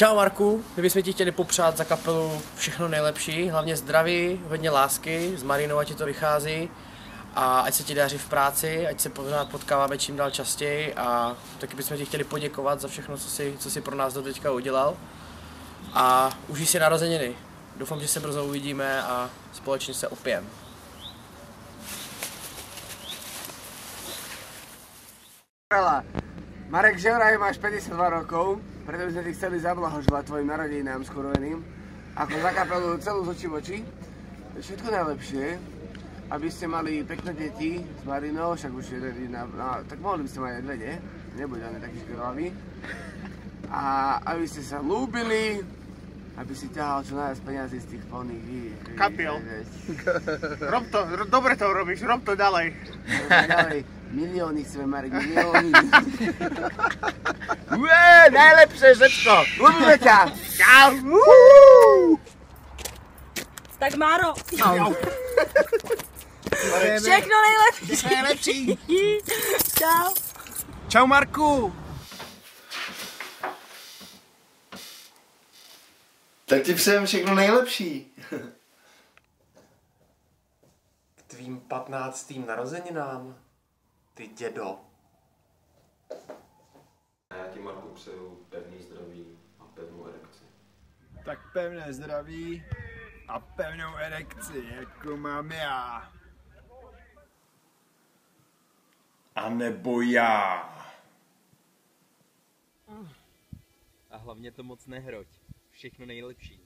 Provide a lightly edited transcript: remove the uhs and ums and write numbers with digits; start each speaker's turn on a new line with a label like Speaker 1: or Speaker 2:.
Speaker 1: Čau Marku, my bychom ti chtěli popřát za kapelu všechno nejlepší, hlavně zdraví, hodně lásky, s Marinou ať ti to vychází a ať se ti daří v práci, ať se pořád potkáváme čím dál častěji a taky bychom ti chtěli poděkovat za všechno, co jsi pro nás doteďka udělal a užij si narozeniny. Doufám, že se brzo uvidíme a společně se opijeme.
Speaker 2: Marek, že vraj máš 52 rokov, preto by sme ti chceli zablahoželať tvojim narodeninám skoroveným. Ako za kapelu celú z očí v oči. Všetko najlepšie, aby ste mali pekné deti s Marinou, však už tak mohli by ste mať aj dve, nie? Nebuď ani taký škrlavý. A aby ste sa ľúbili, aby si ťahal čo najviac peniazí z tých plných
Speaker 3: kapiel. Rob to, dobre to robíš, rob to ďalej.
Speaker 2: Ďalej. Milióny chceme, Marek, milióny.
Speaker 4: Najlepšie všetko!
Speaker 2: Ľúbime ťa!
Speaker 3: Čau!
Speaker 5: Tak Máro,
Speaker 3: Čau!
Speaker 5: všechno nejlepší.
Speaker 3: Všechno nejlepší!
Speaker 5: Čau.
Speaker 3: Čau Marku!
Speaker 4: Tak ti přejem všechno nejlepší.
Speaker 6: K tvým 15. narozeninám, ty dědo.
Speaker 7: A já ti, Marku, přeju pevný zdraví a pevnou erekci.
Speaker 8: Tak pevné zdraví a pevnou erekci, jako mám já. A nebo já.
Speaker 9: A hlavně to moc nehroď. Všechno nejlepší.